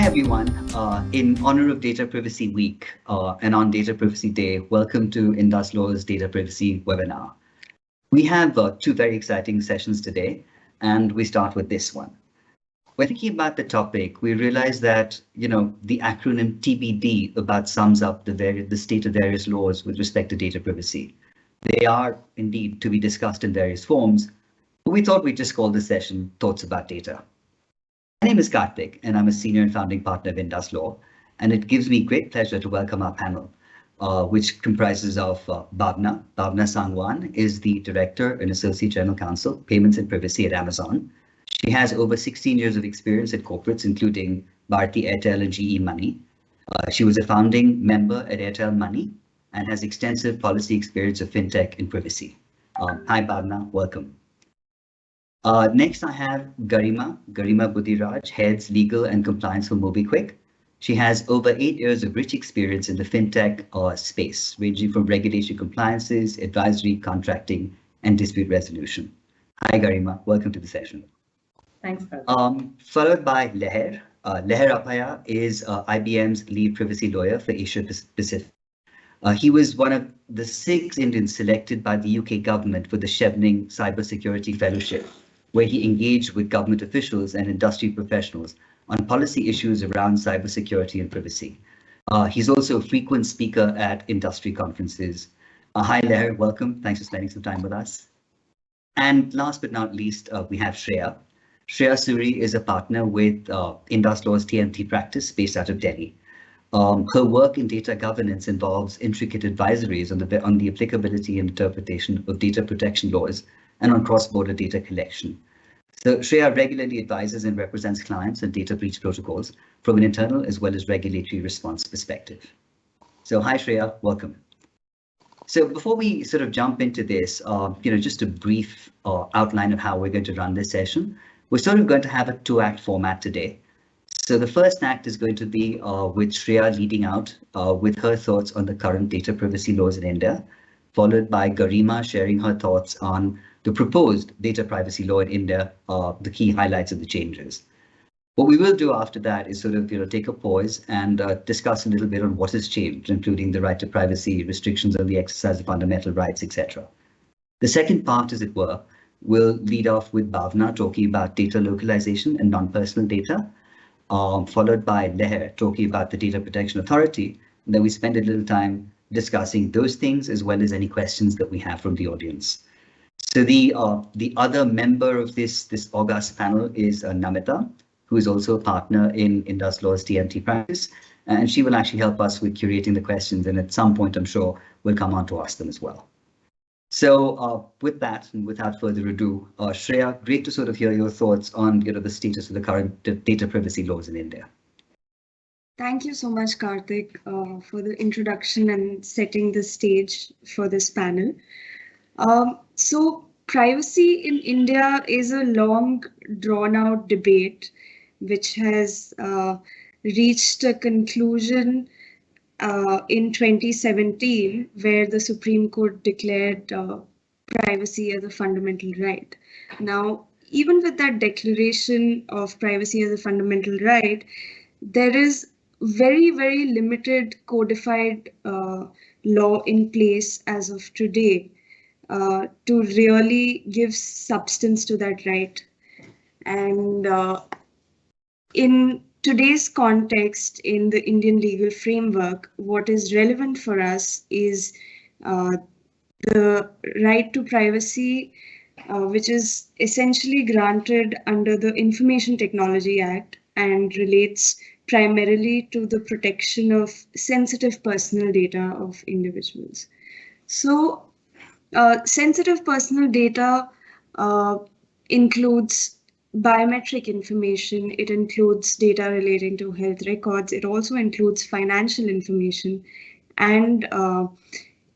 everyone. In honor of Data Privacy Week and on Data Privacy Day, welcome to IndusLaw's Data Privacy webinar. We have two very exciting sessions today, and we start with this one. When thinking about the topic, we realize that, the acronym TBD about sums up the state of various laws with respect to data privacy. They are indeed to be discussed in various forms, but we thought we'd just call this session Thoughts About Data. My name is Karthik, and I'm a senior and founding partner of IndusLaw, and it gives me great pleasure to welcome our panel, which comprises of Bhavna. Bhavna Sangwan is the Director and Associate General Counsel, Payments and Privacy at Amazon. She has over 16 years of experience at corporates, including Bharti Airtel and GE Money. She was a founding member at Airtel Money and has extensive policy experience of fintech and privacy. Hi, Bhavna, welcome. Next, I have Garima Budhiraj, heads legal and compliance for MobiKwik. She has over 8 years of rich experience in the fintech space, ranging from regulatory compliances, advisory, contracting, and dispute resolution. Hi, Garima. Welcome to the session. Thanks, followed by Leher. Leher Apaya is IBM's lead privacy lawyer for Asia Pacific. He was one of the 6 Indians selected by the UK government for the Chevening Cybersecurity Fellowship, where he engaged with government officials and industry professionals on policy issues around cybersecurity and privacy. He's also a frequent speaker at industry conferences. Hi, Leher, welcome. Thanks for spending some time with us. And last but not least, we have Shreya. Shreya Suri is a partner with IndusLaw's TMT practice based out of Delhi. Her work in data governance involves intricate advisories on the applicability and interpretation of data protection laws and on cross-border data collection. So Shreya regularly advises and represents clients on data breach protocols from an internal as well as regulatory response perspective. So hi, Shreya, welcome. So before we sort of jump into this, just a brief outline of how we're going to run this session. We're sort of going to have a 2-act format today. So the first act is going to be with Shreya leading out with her thoughts on the current data privacy laws in India, followed by Garima sharing her thoughts on the proposed data privacy law in India, the key highlights of the changes. What we will do after that is sort of take a pause and discuss a little bit on what has changed, including the right to privacy, restrictions on the exercise of fundamental rights, etc. The second part, as it were, will lead off with Bhavna talking about data localization and non-personal data, followed by Leher talking about the Data Protection Authority. And then we spend a little time discussing those things as well as any questions that we have from the audience. So the other member of this august panel is Namita, who is also a partner in IndusLaw's TMT practice, and she will actually help us with curating the questions, and at some point I'm sure we'll come on to ask them as well. So with that, and without further ado, Shreya, great to sort of hear your thoughts on the status of the current data privacy laws in India. Thank you so much, Karthik, for the introduction and setting the stage for this panel. So privacy in India is a long, drawn-out debate which has reached a conclusion in 2017, where the Supreme Court declared privacy as a fundamental right. Now, even with that declaration of privacy as a fundamental right, there is very, very limited codified law in place as of today to really give substance to that right. And in today's context, in the Indian legal framework, what is relevant for us is the right to privacy, which is essentially granted under the Information Technology Act and relates primarily to the protection of sensitive personal data of individuals. So sensitive personal data includes biometric information, it includes data relating to health records, it also includes financial information, and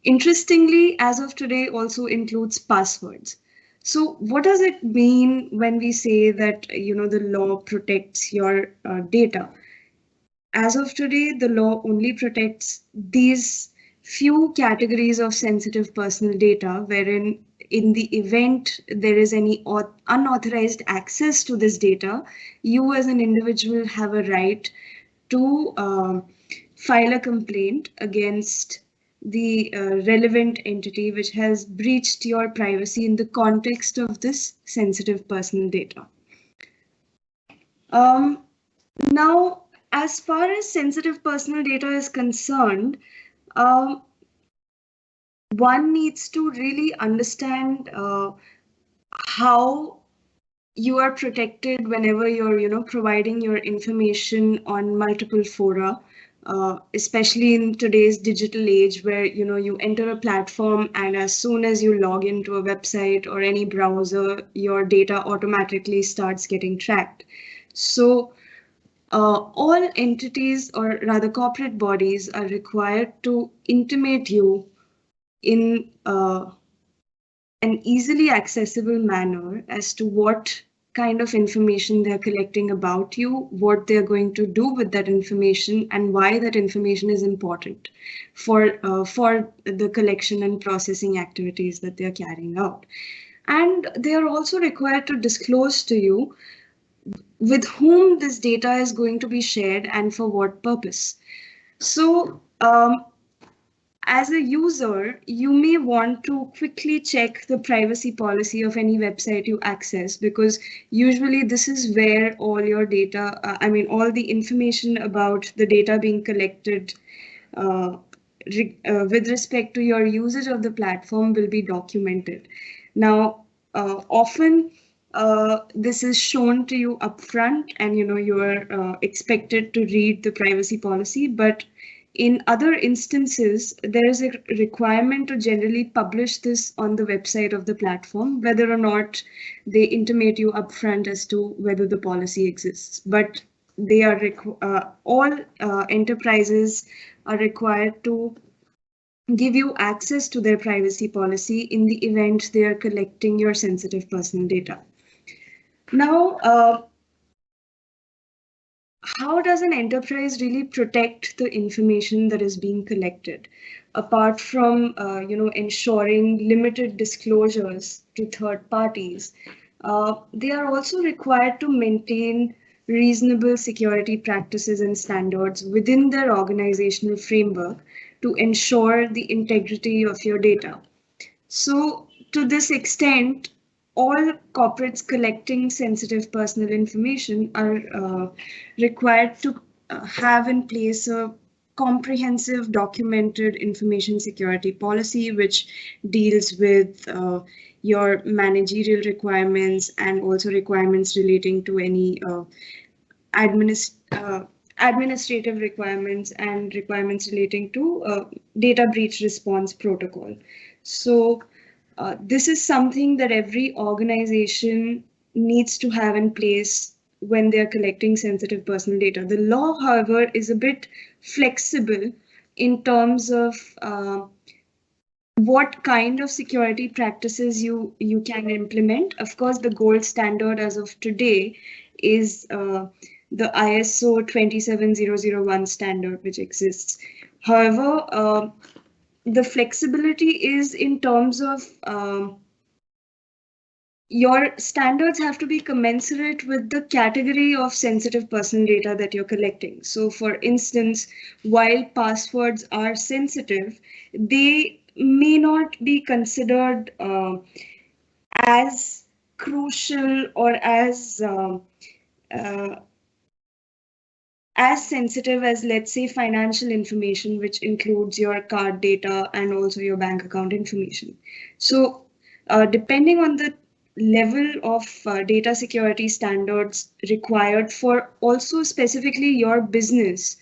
interestingly, as of today, also includes passwords. So what does it mean when we say that the law protects your data? As of today, the law only protects these few categories of sensitive personal data, wherein in the event there is any unauthorized access to this data, you as an individual have a right to file a complaint against the relevant entity which has breached your privacy in the context of this sensitive personal data. Now, as far as sensitive personal data is concerned, one needs to really understand how you are protected whenever you're providing your information on multiple fora, especially in today's digital age where you enter a platform and as soon as you log into a website or any browser, your data automatically starts getting tracked. So all entities, or rather corporate bodies, are required to intimate you in an easily accessible manner as to what kind of information they're collecting about you, what they're going to do with that information, and why that information is important for the collection and processing activities that they're carrying out. And they are also required to disclose to you with whom this data is going to be shared and for what purpose. So as a user, you may want to quickly check the privacy policy of any website you access, because usually this is where all your data, all the information about the data being collected with respect to your usage of the platform will be documented. Now, often this is shown to you upfront, and you are expected to read the privacy policy, but in other instances, there is a requirement to generally publish this on the website of the platform, whether or not they intimate you upfront as to whether the policy exists. But they are all enterprises are required to give you access to their privacy policy in the event they are collecting your sensitive personal data. Now, how does an enterprise really protect the information that is being collected? Apart from ensuring limited disclosures to third parties, they are also required to maintain reasonable security practices and standards within their organizational framework to ensure the integrity of your data. So to this extent, all corporates collecting sensitive personal information are required to have in place a comprehensive documented information security policy, which deals with your managerial requirements and also requirements relating to any administrative requirements and requirements relating to data breach response protocol. So this is something that every organization needs to have in place when they're collecting sensitive personal data. The law, however, is a bit flexible in terms of what kind of security practices you can implement. Of course, the gold standard as of today is the ISO 27001 standard, which exists. However, the flexibility is in terms of your standards have to be commensurate with the category of sensitive personal data that you're collecting. So for instance, while passwords are sensitive, they may not be considered as crucial or as sensitive as, let's say, financial information, which includes your card data and also your bank account information. So depending on the level of data security standards required for also specifically your business,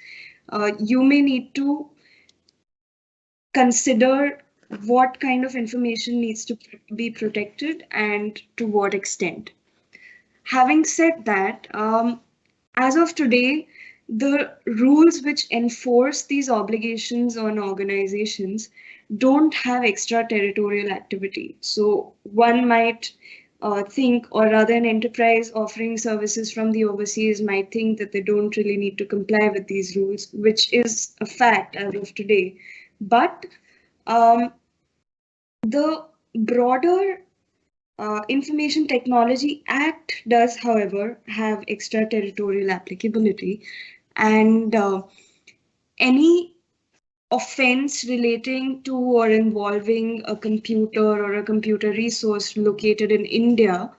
you may need to consider what kind of information needs to be protected and to what extent. Having said that, as of today, the rules which enforce these obligations on organizations don't have extraterritorial activity. So one might think, or rather an enterprise offering services from the overseas might think that they don't really need to comply with these rules, which is a fact as of today. But the broader Information Technology Act does, however, have extraterritorial applicability, And any offense relating to or involving a computer or a computer resource located in India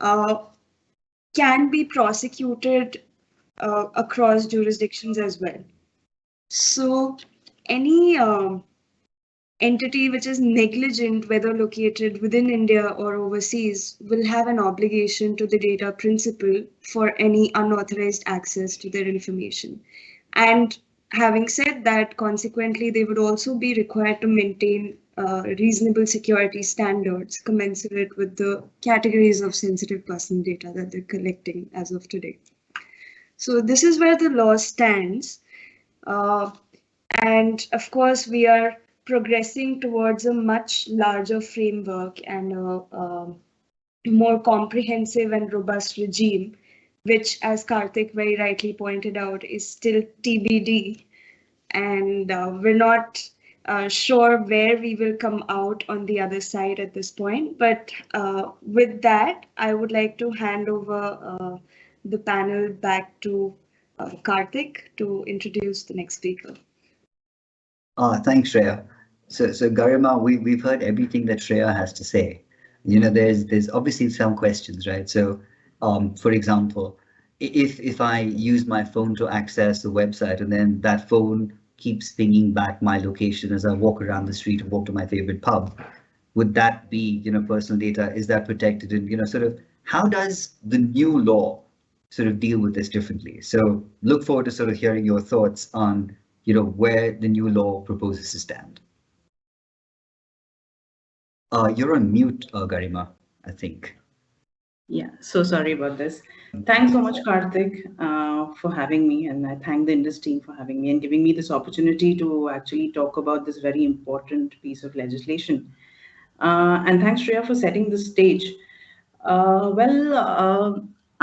uh, can be prosecuted across jurisdictions as well. So, any entity which is negligent, whether located within India or overseas, will have an obligation to the data principal for any unauthorized access to their information. And having said that, consequently, they would also be required to maintain reasonable security standards commensurate with the categories of sensitive personal data that they're collecting as of today. So this is where the law stands. Uh, and of course, we are progressing towards a much larger framework and a more comprehensive and robust regime, which, as Karthik very rightly pointed out, is still TBD. And we're not sure where we will come out on the other side at this point. But with that, I would like to hand over the panel back to Karthik to introduce the next speaker. Thanks, Shreya. So Garima, we've heard everything that Shreya has to say. There's obviously some questions, right? So, for example, if I use my phone to access the website and then that phone keeps pinging back my location as I walk around the street or walk to my favorite pub, would that be, personal data? Is that protected? And, sort of, how does the new law sort of deal with this differently? So look forward to sort of hearing your thoughts on where the new law proposes to stand. You're on mute, Garima, I think. Yeah, so sorry about this. Thanks so much, Karthik, for having me, and I thank the Indus team for having me and giving me this opportunity to actually talk about this very important piece of legislation. And thanks, Shreya, for setting the stage. I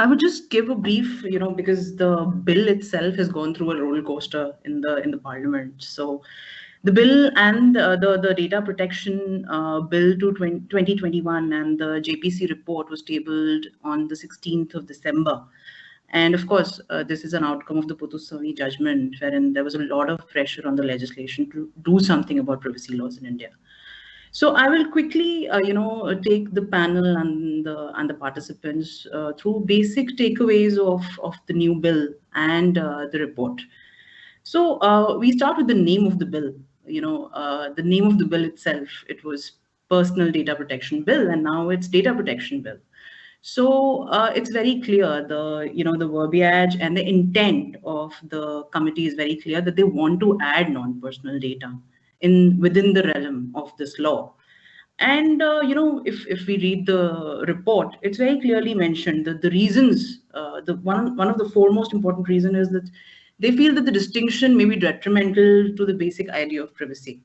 would just give a brief, because the bill itself has gone through a roller coaster in the parliament. So the bill and the data protection bill to 2021 and the JPC report was tabled on the 16th of December. And of course, this is an outcome of the Puthuswamy judgment, wherein there was a lot of pressure on the legislation to do something about privacy laws in India. So I will quickly, take the panel and the participants through basic takeaways of the new bill and the report. So we start with the name of the bill. The name of the bill itself, it was Personal Data Protection Bill, and now it's Data Protection Bill. So it's very clear, the verbiage and the intent of the committee is very clear that they want to add non-personal data within the realm of this law. And if we read the report, it's very clearly mentioned that the reasons, one of the foremost important reason is that they feel that the distinction may be detrimental to the basic idea of privacy.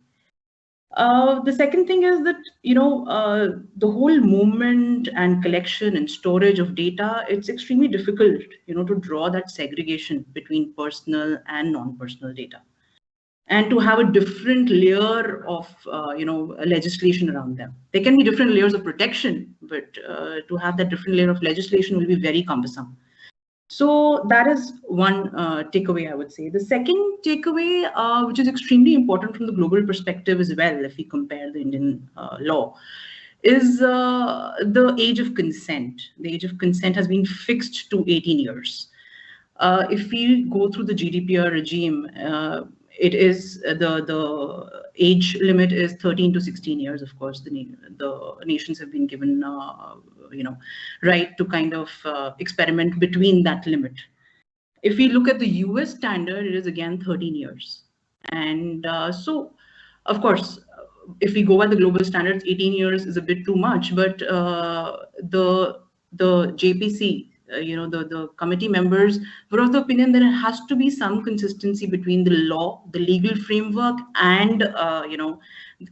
The second thing is that, the whole movement and collection and storage of data, it's extremely difficult, to draw that segregation between personal and non-personal data, and to have a different layer of, legislation around them. There can be different layers of protection, but to have that different layer of legislation will be very cumbersome. So that is one takeaway, I would say. The second takeaway, which is extremely important from the global perspective as well, if we compare the Indian law, is the age of consent. The age of consent has been fixed to 18 years. If we go through the GDPR regime, it is the age limit is 13 to 16 years. Of course, the nations have been given right to kind of experiment between that limit. If we look at the US standard, it is again 13 years. And so, of course, if we go by the global standards, 18 years is a bit too much, but the JPC, the committee members were of the opinion that it has to be some consistency between the law, the legal framework, and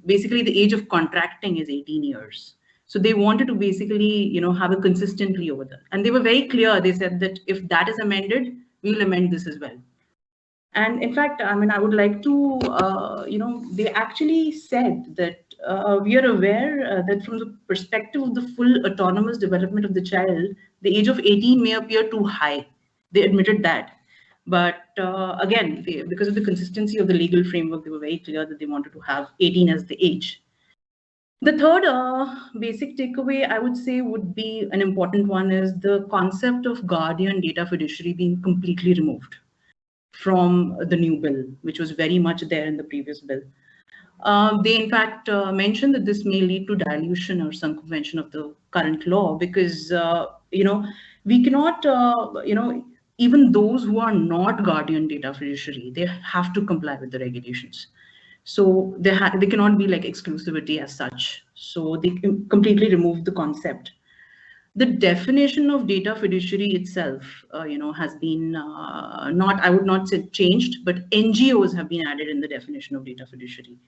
basically the age of contracting is 18 years. So they wanted to basically, have a consistently over there. And they were very clear. They said that if that is amended, we will amend this as well. And in fact, I mean, I would like to, they actually said that we are aware that from the perspective of the full autonomous development of the child, the age of 18 may appear too high. They admitted that. But again, because of the consistency of the legal framework, they were very clear that they wanted to have 18 as the age. The third basic takeaway I would say would be an important one is the concept of guardian data fiduciary being completely removed from the new bill, which was very much there in the previous bill. They in fact mentioned that this may lead to dilution or circumvention of the current law because, we cannot, even those who are not guardian data fiduciary, they have to comply with the regulations. So they cannot be like exclusivity as such. So they completely remove the concept. The definition of data fiduciary itself, has been I would not say changed, but NGOs have been added in the definition of data fiduciary.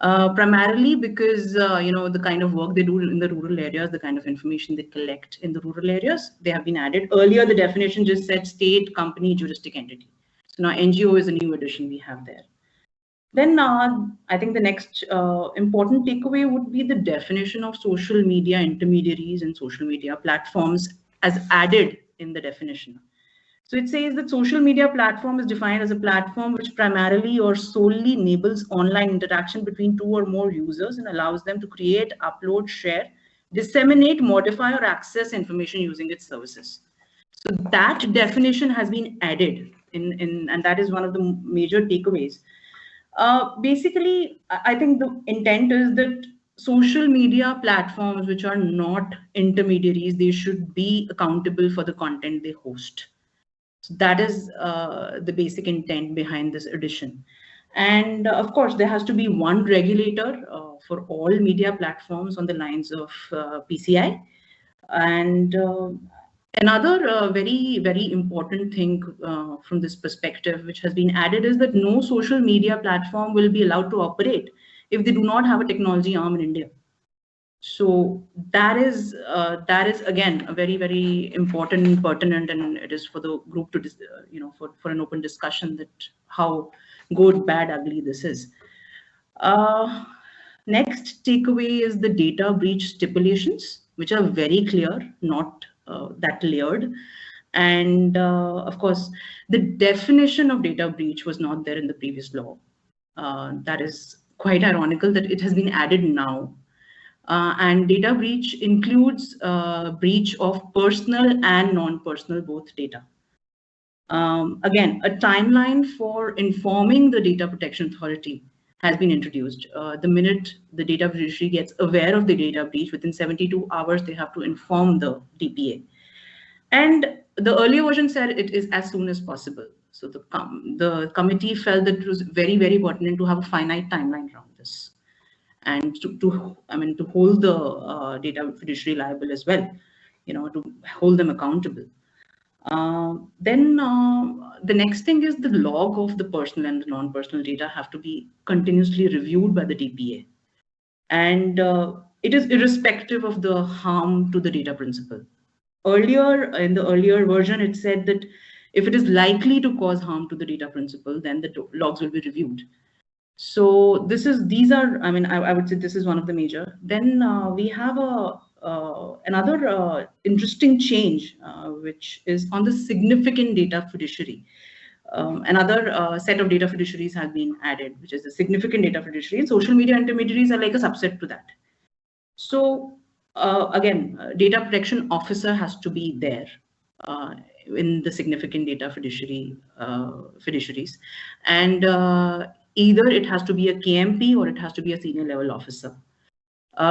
Primarily because, the kind of work they do in the rural areas, the kind of information they collect in the rural areas, they have been added. Earlier, the definition just said state, company, juristic entity. So now NGO is a new addition we have there. Then I think the next important takeaway would be the definition of social media intermediaries and social media platforms as added in the definition. So it says that social media platform is defined as a platform which primarily or solely enables online interaction between two or more users and allows them to create, upload, share, disseminate, modify, or access information using its services. So that definition has been added and that is one of the major takeaways. Basically, I think the intent is that social media platforms which are not intermediaries, they should be accountable for the content they host. So that is the basic intent behind this addition. And of course, there has to be one regulator for all media platforms on the lines of PCI. And another very, very important thing from this perspective, which has been added, is that no social media platform will be allowed to operate if they do not have a technology arm in India. So that is again a very, very important, pertinent, and it is for the group to for an open discussion that how good, bad, ugly this is. Next takeaway is the data breach stipulations, which are very clear, not that layered. And of course, the definition of data breach was not there in the previous law. That is quite ironical that it has been added now. And data breach includes breach of personal and non-personal both data. Again, a timeline for informing the Data Protection Authority has been introduced. The minute the data fiduciary gets aware of the data breach, within 72 hours, they have to inform the DPA. And the earlier version said it is as soon as possible. So the committee felt that it was very, very pertinent to have a finite timeline around this, and to hold the data fiduciary liable as well, to hold them accountable. Then the next thing is the log of the personal and the non-personal data have to be continuously reviewed by the DPA. And it is irrespective of the harm to the data principal. Earlier, in the earlier version, it said that if it is likely to cause harm to the data principal, then the logs will be reviewed. So I would say this is one of the major. Then we have another interesting change, which is on the significant data fiduciary. Another set of data fiduciaries has been added, which is the significant data fiduciary. And social media intermediaries are like a subset to that. So again, data protection officer has to be there in the significant data fiduciaries. And either it has to be a KMP or it has to be a senior level officer.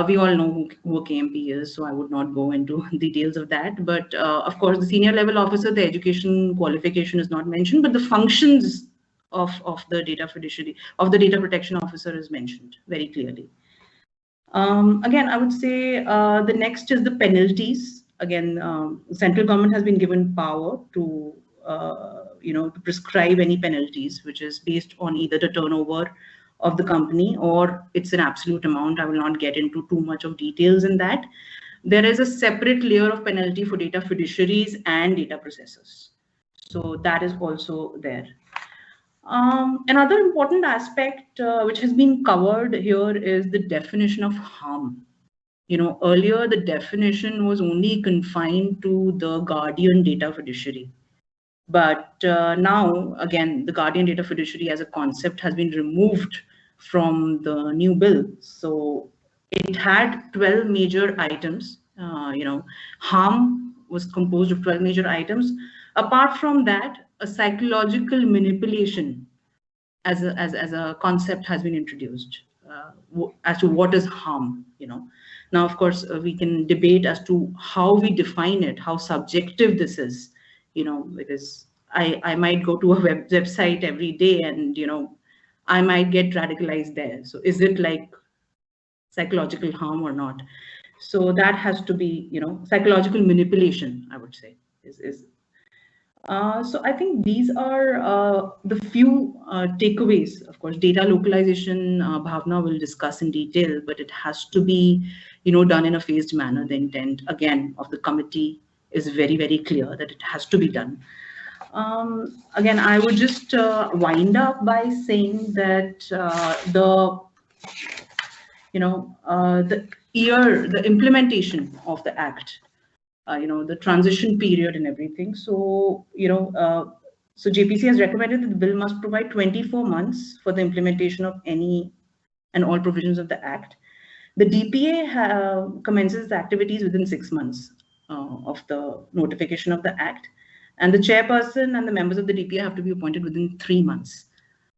We all know who a KMP is, so I would not go into details of that. But of course, the senior level officer, the education qualification is not mentioned, but the functions of the data fiduciary, of the data protection officer is mentioned very clearly. Again, I would say the next is the penalties. Again, central government has been given power to to prescribe any penalties, which is based on either the turnover of the company or it's an absolute amount. I will not get into too much of details in that. There is a separate layer of penalty for data fiduciaries and data processors. So that is also there. Another important aspect which has been covered here is the definition of harm. Earlier the definition was only confined to the guardian data fiduciary. But now, again, the guardian data fiduciary as a concept has been removed from the new bill. So it had 12 major items. Harm was composed of 12 major items. Apart from that, a psychological manipulation as a concept has been introduced as to what is harm. Now, of course, we can debate as to how we define it, how subjective this is, because I might go to a website every day and I might get radicalized there. So is it like psychological harm or not? So that has to be, psychological manipulation, I would say, is so I think these are the few takeaways. Of course, data localization, Bhavna will discuss in detail, but it has to be, done in a phased manner. The intent, again, of the committee is very, very clear that it has to be done. Again, I would just wind up by saying that the implementation of the act, the transition period and everything. So, so JPC has recommended that the bill must provide 24 months for the implementation of any and all provisions of the Act. The DPA commences the activities within 6 months of the notification of the Act. And the chairperson and the members of the DPA have to be appointed within 3 months.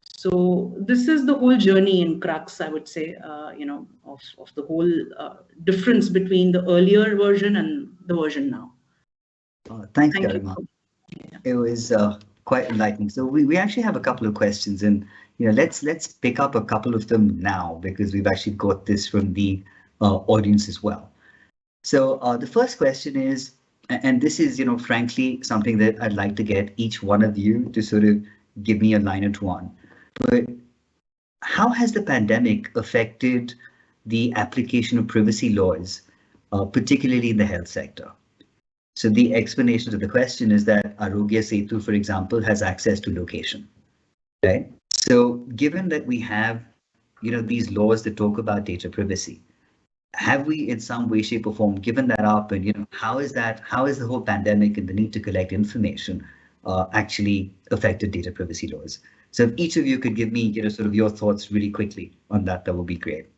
So this is the whole journey in crux, I would say, of the whole difference between the earlier version and the version now. Thanks, Thank Garima. you. Yeah. It was quite enlightening. So we actually have a couple of questions, and let's pick up a couple of them now because we've actually got this from the audience as well. So the first question is, and this is frankly something that I'd like to get each one of you to sort of give me a line or two on. But how has the pandemic affected the application of privacy laws, particularly in the health sector? So the explanation to the question is that Arogya Setu, for example, has access to location, right? So given that we have, these laws that talk about data privacy, have we in some way, shape or form given that up? And, how is the whole pandemic and the need to collect information actually affected data privacy laws? So if each of you could give me, sort of your thoughts really quickly on that, that would be great.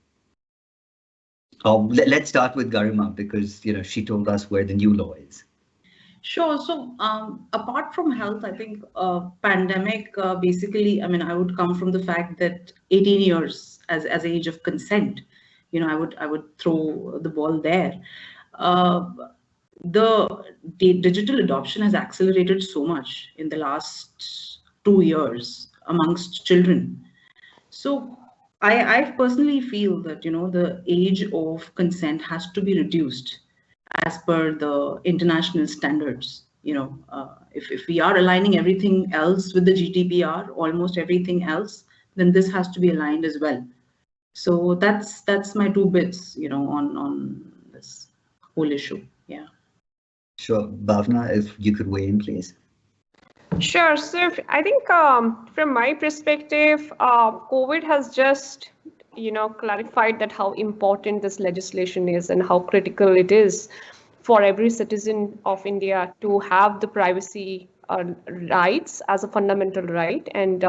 Let's start with Garima because, she told us where the new law is. Sure. So apart from health, I think pandemic, basically, I mean, I would come from the fact that 18 years as age of consent, I would throw the ball there. The digital adoption has accelerated so much in the last 2 years amongst children. So I personally feel that, the age of consent has to be reduced as per the international standards. If we are aligning everything else with the GDPR, almost everything else, then this has to be aligned as well. So that's my 2 bits, on this whole issue. Yeah. Sure. Bhavna, if you could weigh in, please. Sure. So I think from my perspective, COVID has just, clarified that how important this legislation is and how critical it is for every citizen of India to have the privacy rights as a fundamental right. And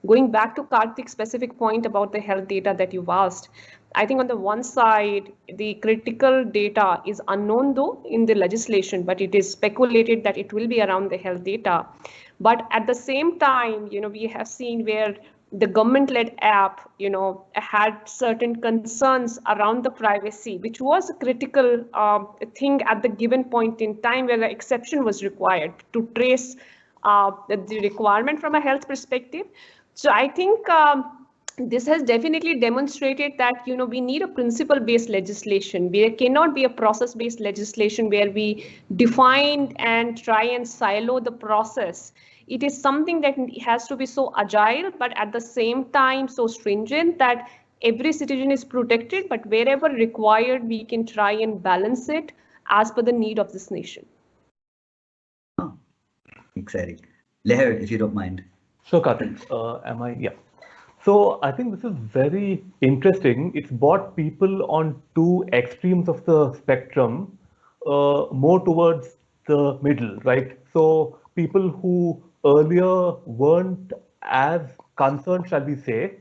going back to Karthik's specific point about the health data that you've asked, I think on the one side, the critical data is unknown though in the legislation, but it is speculated that it will be around the health data. But at the same time, we have seen where the government-led app, had certain concerns around the privacy, which was a critical thing at the given point in time where the exception was required to trace the requirement from a health perspective. So I think this has definitely demonstrated that, we need a principle-based legislation. There cannot be a process-based legislation where we define and try and silo the process. It is something that has to be so agile, but at the same time so stringent that every citizen is protected, but wherever required, we can try and balance it as per the need of this nation. Oh, exciting. Leher, if you don't mind. So Karthik, yeah. So I think this is very interesting. It's brought people on 2 extremes of the spectrum, more towards the middle, right? So people who earlier weren't as concerned, shall we say,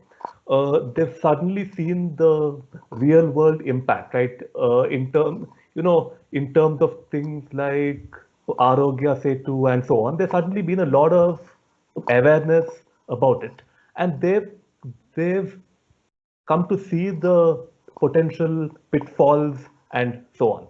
they've suddenly seen the real world impact, right? In terms of things like Arogya Setu and so on, there's suddenly been a lot of awareness about it, and they've come to see the potential pitfalls and so on.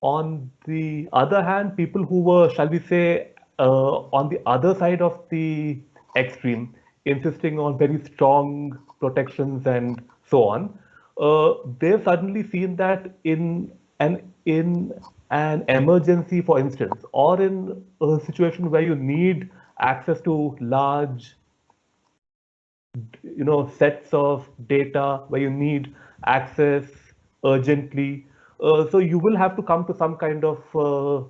On the other hand, people who were, shall we say, on the other side of the extreme, insisting on very strong protections and so on, they've suddenly seen that in an emergency, for instance, or in a situation where you need access to large sets of data, where you need access urgently, so you will have to come to some kind of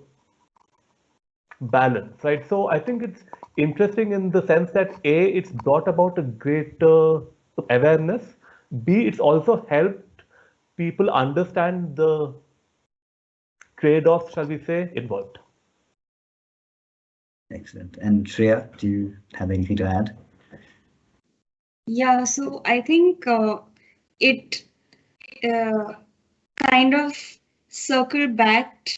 balance, right? So I think it's interesting in the sense that A, it's brought about a greater awareness. B, it's also helped people understand the trade-offs, shall we say, involved. Excellent. And Shreya, do you have anything to add? Yeah, so I think it kind of circle back,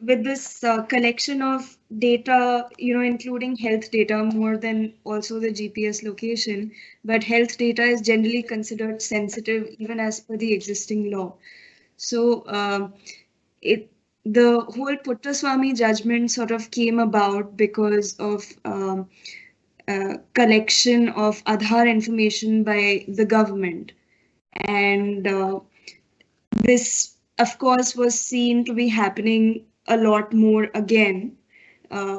with this collection of data, including health data more than also the GPS location, but health data is generally considered sensitive even as per the existing law. So the whole Puttaswamy judgment sort of came about because of collection of Aadhaar information by the government. And this, of course, was seen to be happening a lot more again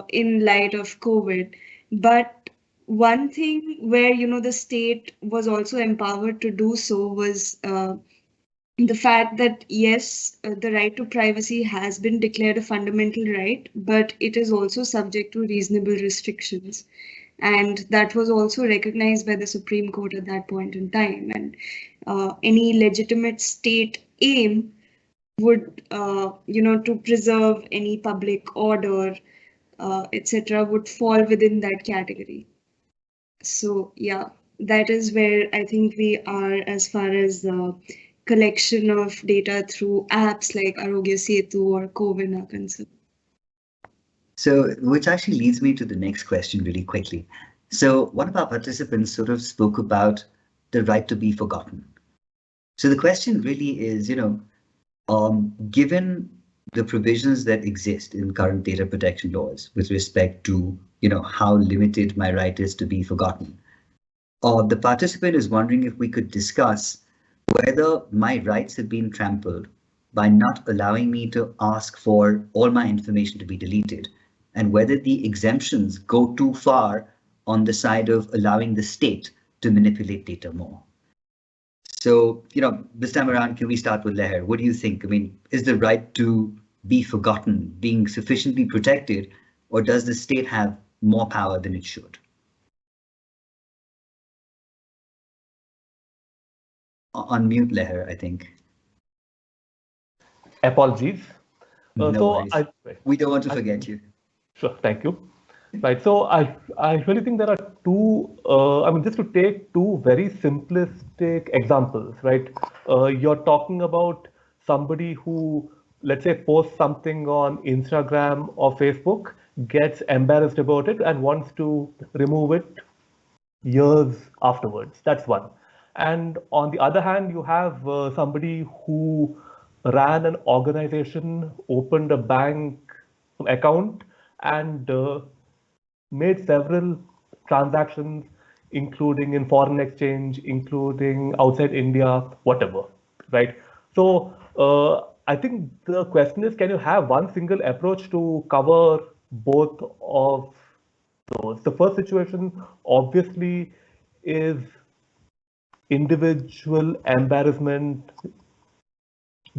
in light of COVID. But one thing where, the state was also empowered to do so was the fact that, yes, the right to privacy has been declared a fundamental right, but it is also subject to reasonable restrictions. And that was also recognized by the Supreme Court at that point in time. And any legitimate state aim would, to preserve any public order, etc., would fall within that category. So, yeah, that is where I think we are as far as the collection of data through apps like Arogya Setu or COVID are concerned. So, which actually leads me to the next question really quickly. So one of our participants sort of spoke about the right to be forgotten. So the question really is, given the provisions that exist in current data protection laws with respect to, how limited my right is to be forgotten, the participant is wondering if we could discuss whether my rights have been trampled by not allowing me to ask for all my information to be deleted, and whether the exemptions go too far on the side of allowing the state to manipulate data more. So, this time around, can we start with Leher? What do you think? I mean, is the right to be forgotten being sufficiently protected, or does the state have more power than it should? Unmute Leher, I think. Apologies. No worries. We don't want to forget you. Sure, thank you. Right, so I really think there are two, just to take two very simplistic examples, right? You're talking about somebody who, let's say, posts something on Instagram or Facebook, gets embarrassed about it and wants to remove it years afterwards. That's one. And on the other hand, you have somebody who ran an organization, opened a bank account, and made several transactions, including in foreign exchange, including outside India, whatever, right? So I think the question is, can you have one single approach to cover both of those? The first situation obviously is individual embarrassment,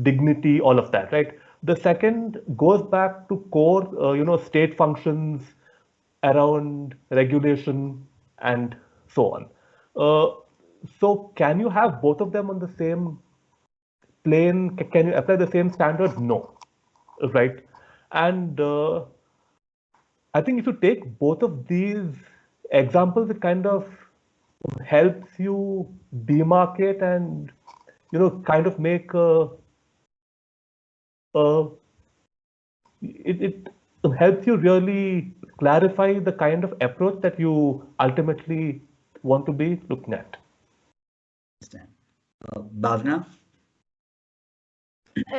dignity, all of that, right? The second goes back to core, state functions around regulation and so on. So can you have both of them on the same plane? Can you apply the same standards? No, right? And I think if you take both of these examples, it kind of helps you demarcate and, kind of make it helps you really clarify the kind of approach that you ultimately want to be looking at. Bhavna?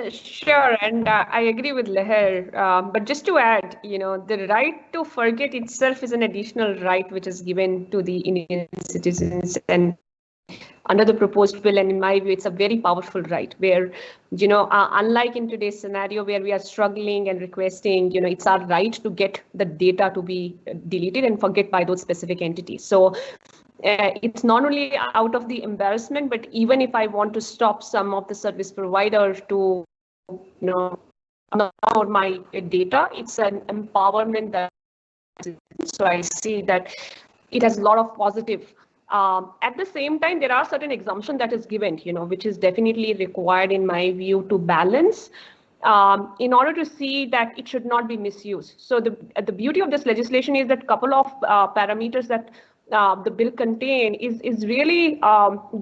Sure, and I agree with Leher. But just to add, the right to forget itself is an additional right which is given to the Indian citizens, and under the proposed bill, and in my view, it's a very powerful right where, unlike in today's scenario where we are struggling and requesting, it's our right to get the data to be deleted and forget by those specific entities. So it's not only out of the embarrassment, but even if I want to stop some of the service provider to, not my data, it's an empowerment that. So I see that it has a lot of positive. At the same time, there are certain exemptions that is given, which is definitely required in my view to balance in order to see that it should not be misused. So the beauty of this legislation is that couple of parameters that the bill contain is really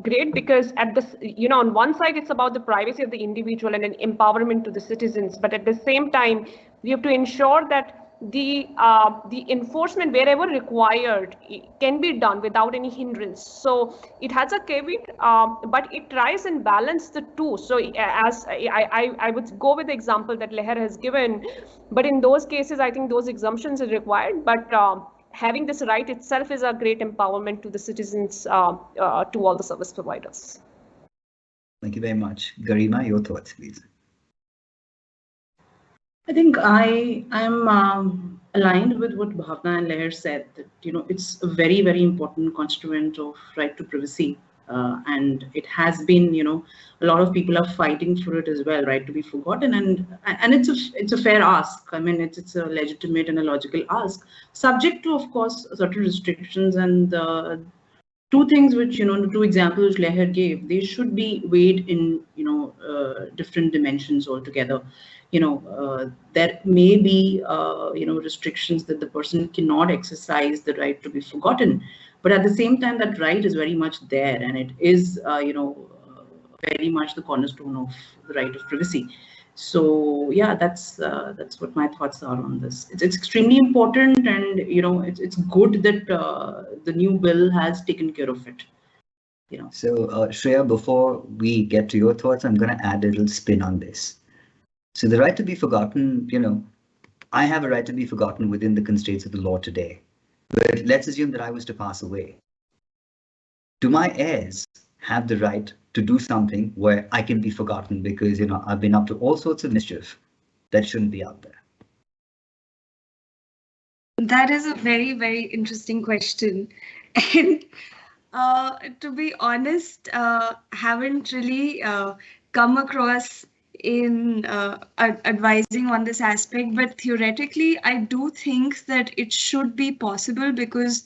great, because at this, on one side, it's about the privacy of the individual and an empowerment to the citizens. But at the same time, we have to ensure that the enforcement wherever required can be done without any hindrance. So it has a caveat, but it tries and balance the two. So as I would go with the example that Leher has given, but in those cases, I think those exemptions are required. But having this right itself is a great empowerment to the citizens, to all the service providers. Thank you very much. Garima, your thoughts, please. I think I am aligned with what Bhavna and Leher said, that it's a very, very important constituent of right to privacy, and it has been, a lot of people are fighting for it as well, right to be forgotten, and it's a fair ask. I mean, it's a legitimate and a logical ask, subject to, of course, certain restrictions. And two things which, the two examples Leher gave, they should be weighed in, different dimensions altogether. There may be, restrictions that the person cannot exercise the right to be forgotten, but at the same time, that right is very much there, and it is, very much the cornerstone of the right of privacy. So yeah, that's what my thoughts are on this. It's extremely important, and it's good that the new bill has taken care of it. So Shreya, before we get to your thoughts, I'm going to add a little spin on this. So the right to be forgotten, I have a right to be forgotten within the constraints of the law today. But let's assume that I was to pass away. Do my heirs have the right to do something where I can be forgotten because, I've been up to all sorts of mischief that shouldn't be out there? That is a very, very interesting question. And to be honest, haven't really come across in advising on this aspect, but theoretically, I do think that it should be possible because,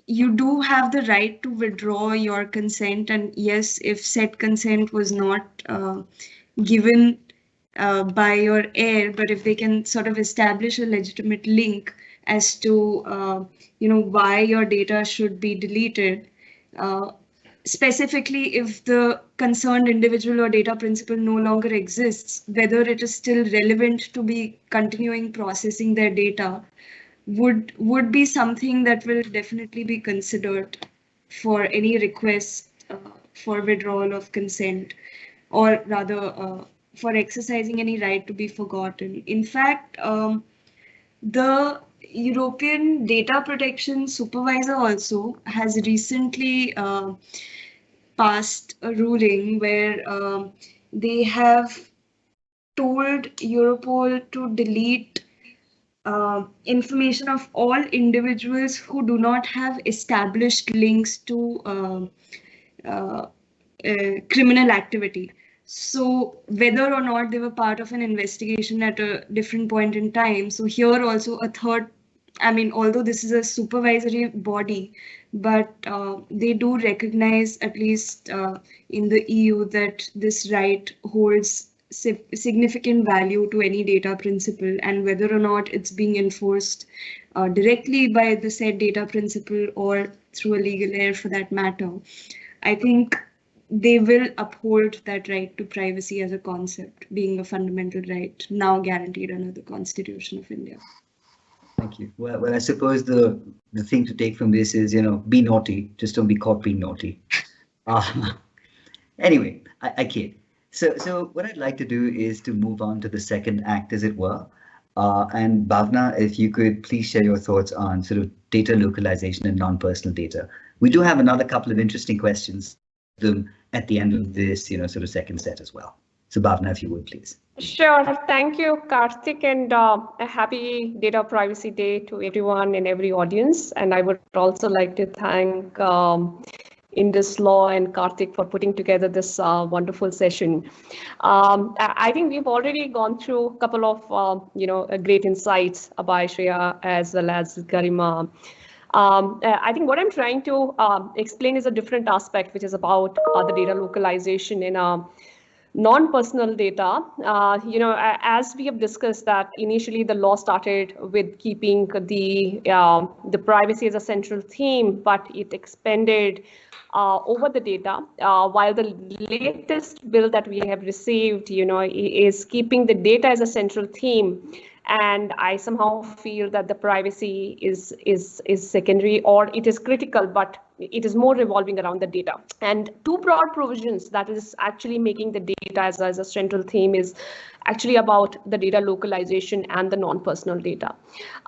you do have the right to withdraw your consent, and yes, if said consent was not given by your heir, but if they can sort of establish a legitimate link as to why your data should be deleted, specifically if the concerned individual or data principal no longer exists, whether it is still relevant to be continuing processing their data would be something that will definitely be considered for any request for withdrawal of consent, or rather for exercising any right to be forgotten. In fact, the European Data Protection Supervisor also has recently passed a ruling where they have told Europol to delete information of all individuals who do not have established links to criminal activity. So whether or not they were part of an investigation at a different point in time. So here also a third, although this is a supervisory body, but they do recognize, at least in the EU, that this right holds significant value to any data principle, and whether or not it's being enforced directly by the said data principle or through a legal error for that matter, I think they will uphold that right to privacy as a concept, being a fundamental right now guaranteed under the Constitution of India. Thank you. Well, I suppose the thing to take from this is, be naughty, just don't be caught being naughty. Anyway, I kid. So what I'd like to do is to move on to the second act, as it were. And Bhavna, if you could please share your thoughts on sort of data localization and non-personal data. We do have another couple of interesting questions at the end of this, sort of second set as well. So Bhavna, if you would, please. Sure. Thank you, Karthik, and a happy Data Privacy Day to everyone and every audience. And I would also like to thank IndusLaw and Karthik for putting together this wonderful session. I think we've already gone through a couple of great insights by Shreya as well as Garima. I think what I'm trying to explain is a different aspect, which is about the data localization in non-personal data. As we have discussed that initially the law started with keeping the privacy as a central theme, but it expanded over the data, while the latest bill that we have received, is keeping the data as a central theme. And I somehow feel that the privacy is secondary, or it is critical, but it is more revolving around the data. And two broad provisions that is actually making the data as a central theme is actually about the data localization and the non-personal data.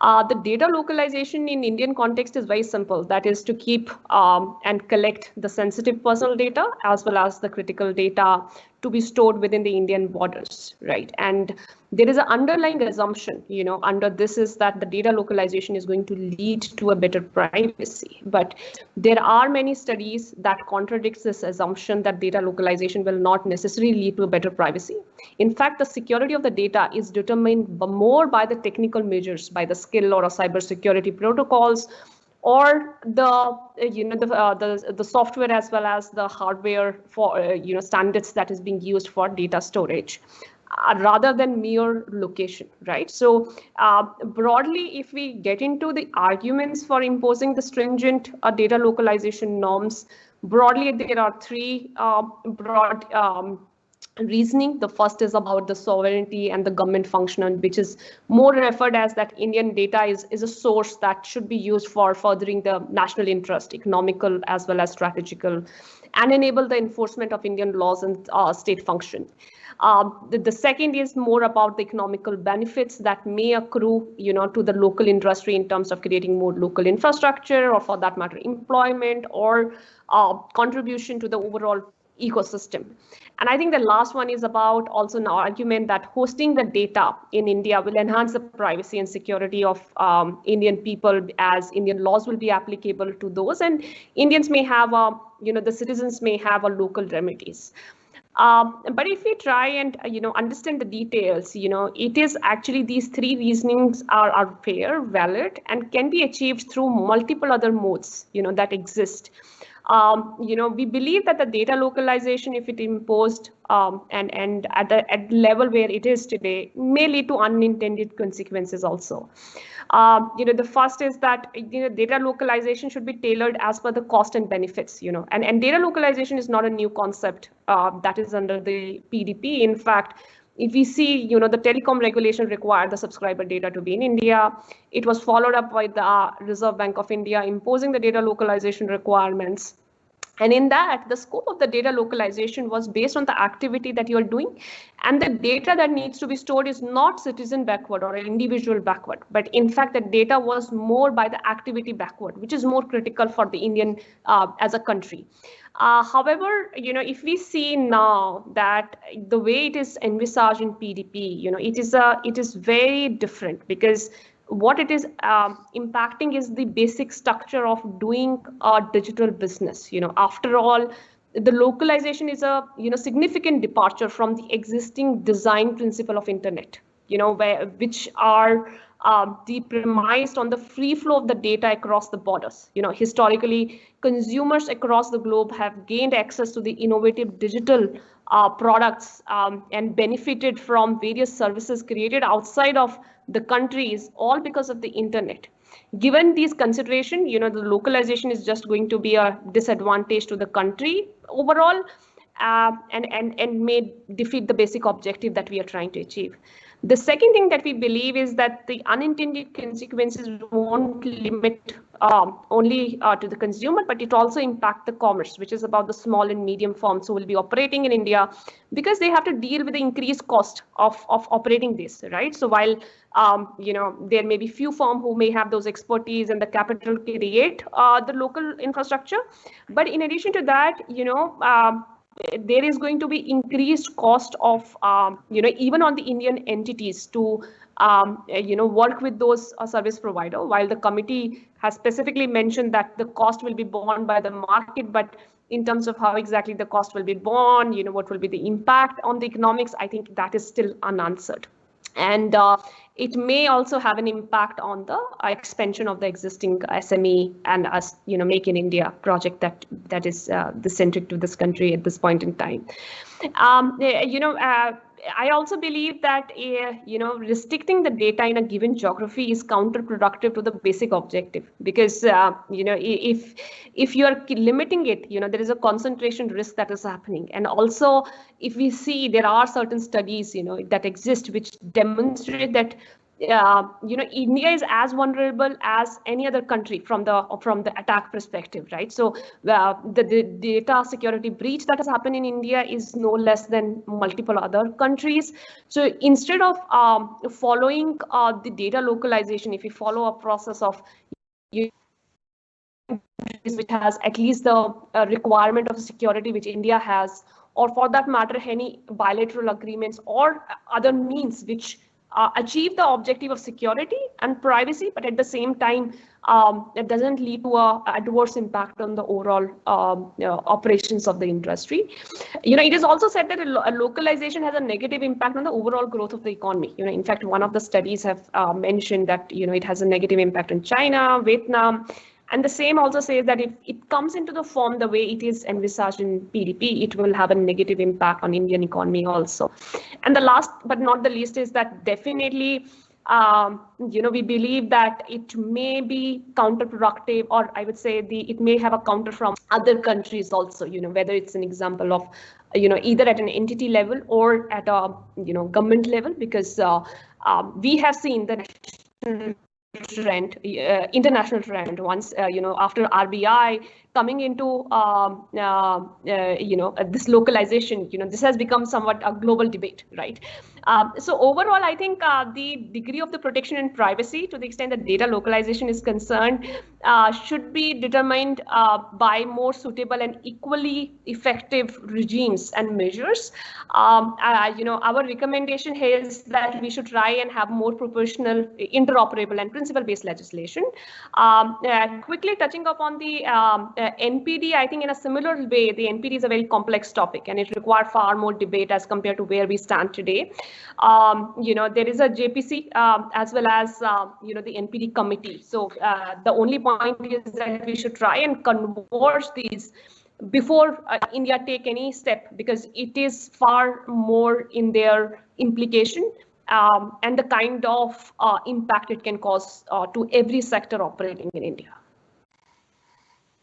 The data localization in Indian context is very simple. That is to keep and collect the sensitive personal data as well as the critical data to be stored within the Indian borders, right? And there is an underlying assumption, under this is that the data localization is going to lead to a better privacy. But there are many studies that contradicts this assumption that data localization will not necessarily lead to a better privacy. In fact, the security of the data is determined more by the technical measures, by the skill or cybersecurity protocols, or the software as well as the hardware for standards that is being used for data storage, rather than mere location, right? So broadly, if we get into the arguments for imposing the stringent data localization norms, broadly there are three broad reasoning. The first is about the sovereignty and the government function, which is more referred as that Indian data is a source that should be used for furthering the national interest, economical as well as strategical, and enable the enforcement of Indian laws and state function. The second is more about the economical benefits that may accrue, to the local industry in terms of creating more local infrastructure, or for that matter, employment, or contribution to the overall ecosystem. And I think the last one is about also an argument that hosting the data in India will enhance the privacy and security of Indian people, as Indian laws will be applicable to those, and Indians may have, the citizens may have a local remedies. But if we try and understand the details, it is actually these three reasonings are fair, valid, and can be achieved through multiple other modes that exist. We believe that the data localization, if it imposed and at the level where it is today, may lead to unintended consequences also. The first is that data localization should be tailored as per the cost and benefits. And data localization is not a new concept that is under the PDP. In fact, if we see, the telecom regulation required the subscriber data to be in India. It was followed up by the Reserve Bank of India imposing the data localization requirements. And in that, the scope of the data localization was based on the activity that you are doing. And the data that needs to be stored is not citizen backward or an individual backward, but in fact, the data was more by the activity backward, which is more critical for the Indian as a country. However, if we see now that the way it is envisaged in PDP, it is very different, because what it is impacting is the basic structure of doing a digital business. After all, the localization is a significant departure from the existing design principle of internet, which are the premise on the free flow of the data across the borders. Historically, consumers across the globe have gained access to the innovative digital products and benefited from various services created outside of the countries, all because of the internet. Given these considerations, the localization is just going to be a disadvantage to the country overall, and may defeat the basic objective that we are trying to achieve. The second thing that we believe is that the unintended consequences won't limit only to the consumer, but it also impact the commerce, which is about the small and medium firms who will be operating in India, because they have to deal with the increased cost of operating this, right? So while there may be few firms who may have those expertise and the capital to create the local infrastructure, but in addition to that, there is going to be increased cost of, even on the Indian entities to, work with those service provider. While the committee has specifically mentioned that the cost will be borne by the market, but in terms of how exactly the cost will be borne, what will be the impact on the economics, I think that is still unanswered. And it may also have an impact on the expansion of the existing SME and us, Make in India project that is the centric to this country at this point in time. I also believe that restricting the data in a given geography is counterproductive to the basic objective, because if you are limiting it, there is a concentration risk that is happening. And also, if we see, there are certain studies that exist which demonstrate that India is as vulnerable as any other country from the attack perspective, right? So the data security breach that has happened in India is no less than multiple other countries. So instead of following the data localization, if we follow a process of which has at least the requirement of security which India has, or for that matter, any bilateral agreements or other means which achieve the objective of security and privacy, but at the same time, it doesn't lead to an adverse impact on the overall operations of the industry. It is also said that a localization has a negative impact on the overall growth of the economy. In fact, one of the studies have mentioned that it has a negative impact on China, Vietnam. And the same also says that if it comes into the form the way it is envisaged in PDP, it will have a negative impact on Indian economy also. And the last but not the least is that definitely, we believe that it may be counterproductive, or I would say it may have a counter from other countries also, whether it's an example of, either at an entity level or at a, government level, because we have seen the international trend once, after RBI coming into, this localization, this has become somewhat a global debate, right? So overall, I think the degree of the protection and privacy, to the extent that data localization is concerned, should be determined by more suitable and equally effective regimes and measures. Our recommendation here is that we should try and have more proportional, interoperable and principle-based legislation. Quickly touching upon the NPD, I think in a similar way, the NPD is a very complex topic and it requires far more debate as compared to where we stand today. There is a JPC as well as, the NPD committee. So the only point is that we should try and converge these before India take any step, because it is far more in their implication and the kind of impact it can cause to every sector operating in India.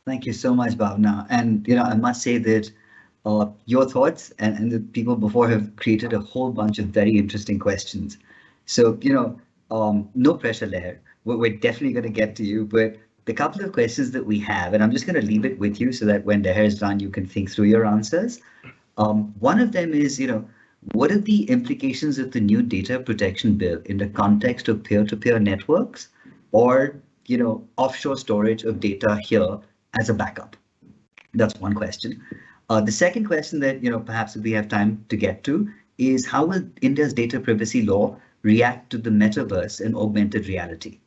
Thank you so much, Bhavna. And, I must say that your thoughts and the people before have created a whole bunch of very interesting questions. So, no pressure, Leher. We're definitely going to get to you, but the couple of questions that we have, and I'm just going to leave it with you so that when Leher is done, you can think through your answers. One of them is, what are the implications of the new data protection bill in the context of peer-to-peer networks or, offshore storage of data here as a backup? That's one question. The second question that, perhaps if we have time to get to is how will India's data privacy law react to the metaverse and augmented reality?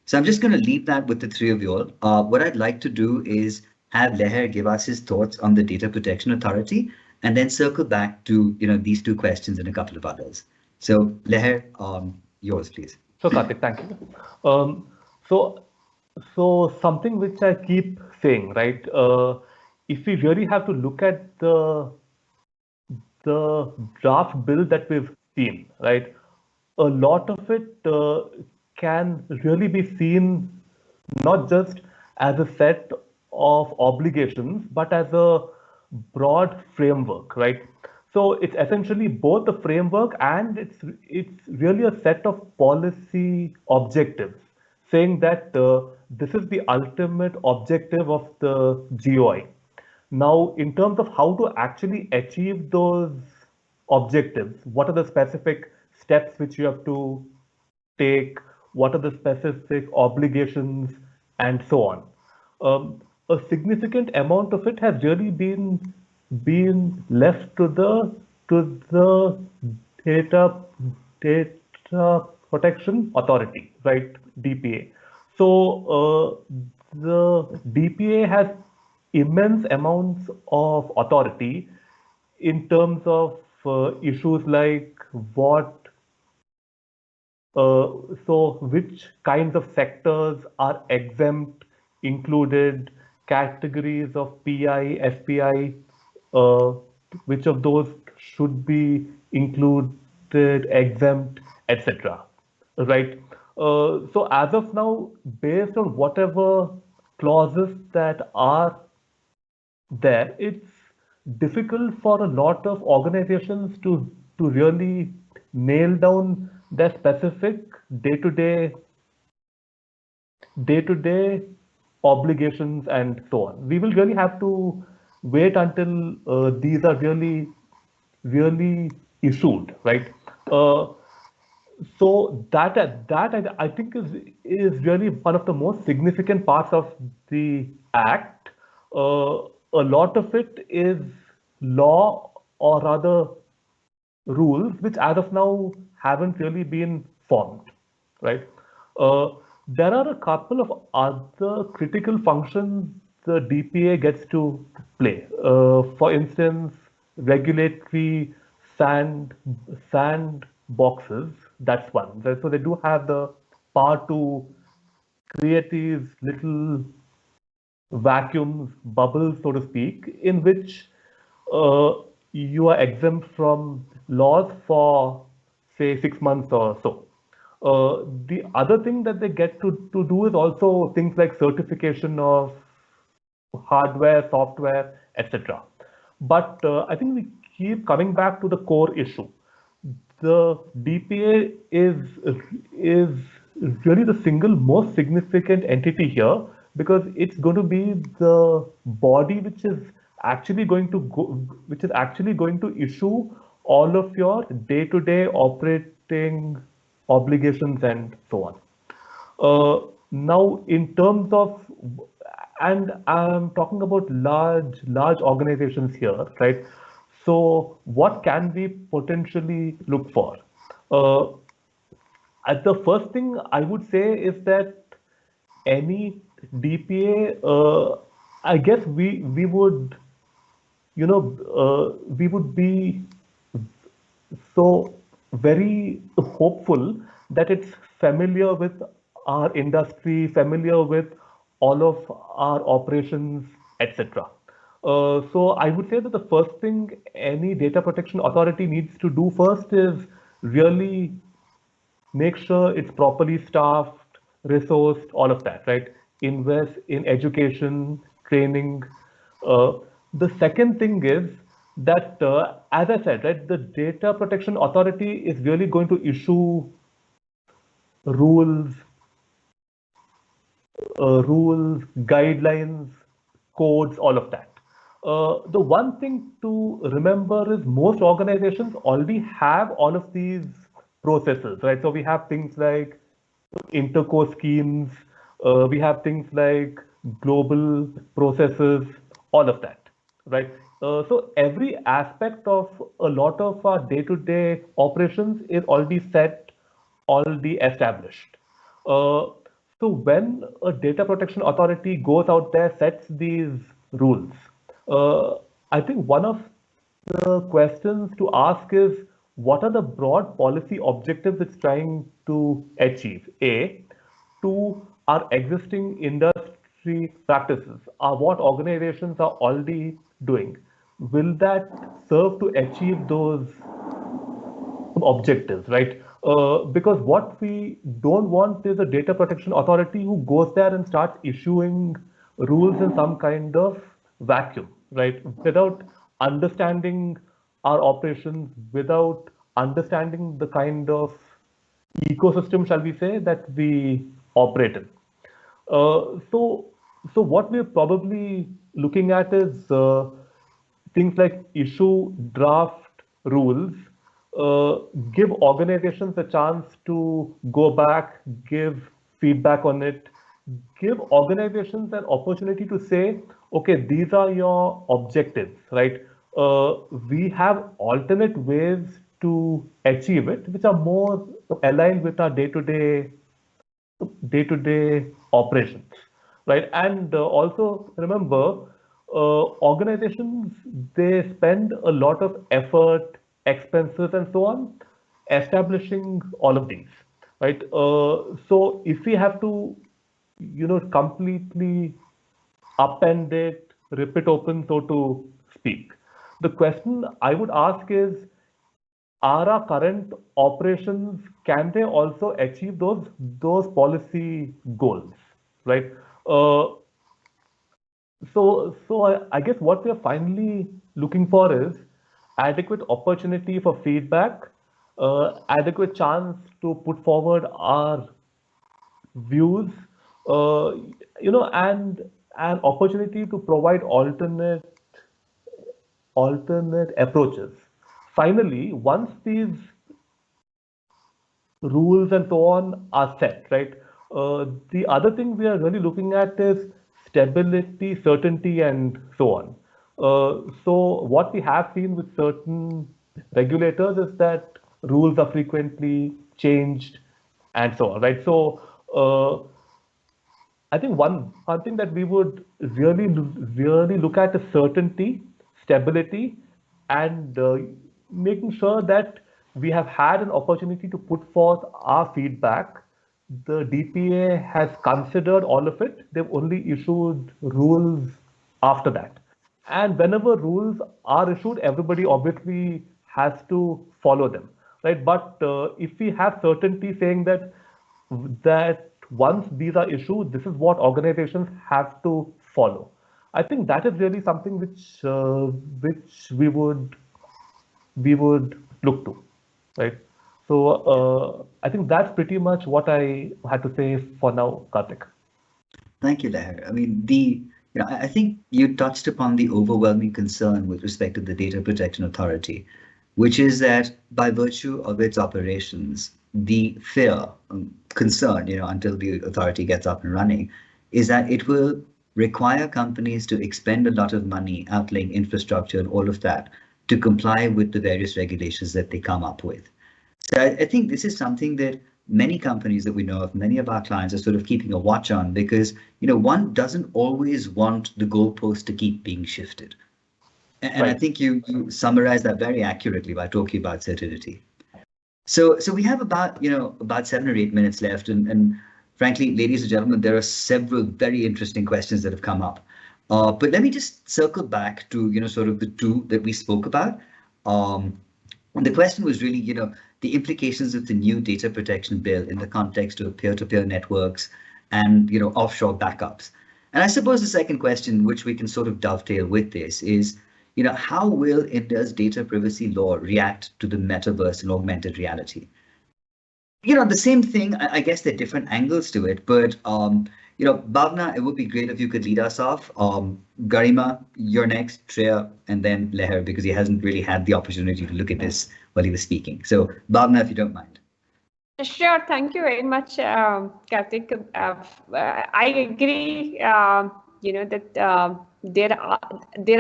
So I'm just going to leave that with the three of you all. What I'd like to do is have Leher give us his thoughts on the Data Protection Authority and then circle back to, these two questions and a couple of others. So Leher, yours, please. So Karthik, thank you. So something which I keep saying, right? If we really have to look at the draft bill that we've seen, right? A lot of it can really be seen not just as a set of obligations, but as a broad framework, right? So it's essentially both a framework and it's really a set of policy objectives, saying that this is the ultimate objective of the GOI. Now, in terms of how to actually achieve those objectives, what are the specific steps which you have to take? What are the specific obligations, and so on? A significant amount of it has really been left to the data data protection authority, right? DPA. So the DPA has immense amounts of authority in terms of issues like which kinds of sectors are exempt, included, categories of PI, FPI, uh, which of those should be included, exempt, etc. Right? So as of now, based on whatever clauses that are there, it's difficult for a lot of organizations to really nail down their specific day-to-day day-to-day obligations and so on. We will really have to wait until these are really issued, right? So I think is really one of the most significant parts of the act. A lot of it is law, or rather rules, which as of now haven't really been formed, right? Uh, there are a couple of other critical functions the DPA gets to play. For instance, regulatory sand boxes. That's one. So they do have the power to create these little vacuums, bubbles, so to speak, in which uh, you are exempt from laws for, say, 6 months or so. The other thing that they get to do is also things like certification of hardware, software, etc. But I think we keep coming back to the core issue. The DPA is really the single most significant entity here, because it's going to be the body which is actually going to issue all of your day-to-day operating obligations and so on. Now, in terms of, and I'm talking about large organizations here, right? So, what can we potentially look for? Uh, the first thing I would say is that any DPA, I guess we would, we would be so very hopeful that it's familiar with our industry, familiar with all of our operations, etc. So I would say that the first thing any data protection authority needs to do first is really make sure it's properly staffed, resourced, all of that, right? Invest in education, training. Uh, the second thing is that, as I said, right, the Data Protection Authority is really going to issue rules, guidelines, codes, all of that. The one thing to remember is most organizations already have all of these processes, right? So we have things like interco schemes, we have things like global processes, all of that, right? So every aspect of a lot of our day-to-day operations is already set, already established. Uh, so when a data protection authority goes out there, sets these rules, I think one of the questions to ask is, what are the broad policy objectives it's trying to achieve? A. Two, are existing industry practices, are what organizations are already doing, will that serve to achieve those objectives, right? Because what we don't want is a data protection authority who goes there and starts issuing rules in some kind of vacuum, right? Without understanding our operations, without understanding the kind of ecosystem, shall we say, that we operate in. So what we're probably looking at is things like issue draft rules, give organizations a chance to go back, give feedback on it, give organizations an opportunity to say, okay, these are your objectives, right? We have alternate ways to achieve it, which are more aligned with our day-to-day operations, right? And also remember, organizations, they spend a lot of effort, expenses, and so on, establishing all of these, right? So if we have to, completely upend it, rip it open, so to speak, the question I would ask is, are our current operations, can they also achieve those policy goals, right? Uh, I guess what we are finally looking for is adequate opportunity for feedback, adequate chance to put forward our views, uh, and an opportunity to provide alternate approaches. Finally, once these rules and so on are set, right? The other thing we are really looking at is stability, certainty, and so on. So what we have seen with certain regulators is that rules are frequently changed and so on, right? So I think one thing that we would really look at is certainty, stability, and making sure that we have had an opportunity to put forth our feedback. The DPA has considered all of it. They've only issued rules after that. And whenever rules are issued, everybody obviously has to follow them, right? But if we have certainty saying that once these are issued, this is what organizations have to follow. I think that is really something which we would look to, right? So I think that's pretty much what I had to say for now, Karthik. Thank you, Leher. I mean, I think you touched upon the overwhelming concern with respect to the Data Protection Authority, which is that by virtue of its operations, the fear, concern, until the authority gets up and running, is that it will require companies to expend a lot of money outlaying infrastructure and all of that to comply with the various regulations that they come up with. So I think this is something that many companies that we know of, many of our clients are sort of keeping a watch on, because one doesn't always want the goalpost to keep being shifted. And right. I think you summarized that very accurately by talking about certainty. So we have about 7 or 8 minutes left, and frankly, ladies and gentlemen, there are several very interesting questions that have come up. But let me just circle back to sort of the two that we spoke about. And the question was really, the implications of the new data protection bill in the context of peer-to-peer networks and, offshore backups. And I suppose the second question, which we can sort of dovetail with this, is, how will India's data privacy law react to the metaverse and augmented reality? The same thing, I guess there are different angles to it, but, Bhavna, it would be great if you could lead us off. Garima, you're next, Shreya, and then Leher, because he hasn't really had the opportunity to look at this while he was speaking. So Bhavna, if you don't mind. Sure, thank you very much, Karthik. I agree, that there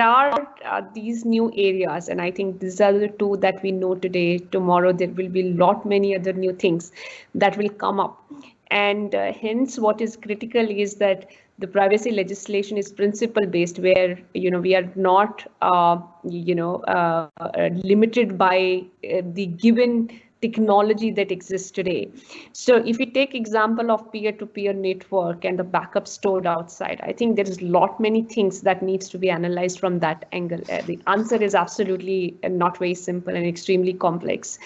are these new areas, and I think these are the two that we know today. Tomorrow there will be many other new things that will come up, and hence what is critical is that the privacy legislation is principle based, where we are not limited by the given technology that exists today. So if we take example of peer-to-peer network and the backup stored outside, I think there is many things that needs to be analyzed from that angle. The answer is absolutely not very simple and extremely complex.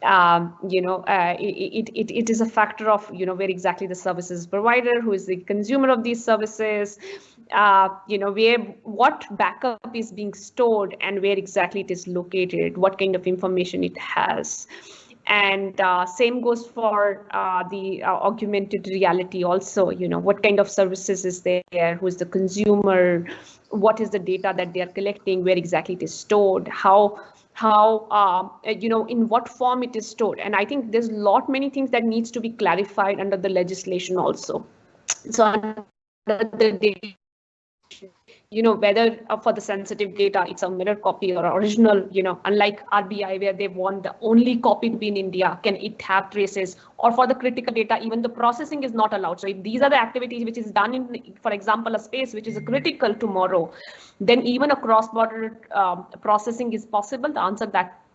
It is a factor of where exactly the services provider, who is the consumer of these services, where what backup is being stored and where exactly it is located, what kind of information it has. And same goes for the augmented reality also. What kind of services is there, who is the consumer, what is the data that they are collecting, where exactly it is stored, how in what form it is stored. And I think there's many things that needs to be clarified under the legislation also. So under the data, whether for the sensitive data, it's a mirror copy or original, unlike RBI, where they want the only copy to be in India, can it have traces? Or for the critical data, even the processing is not allowed. So if these are the activities which is done in, for example, a space which is critical tomorrow, then even a cross-border processing is possible. The answer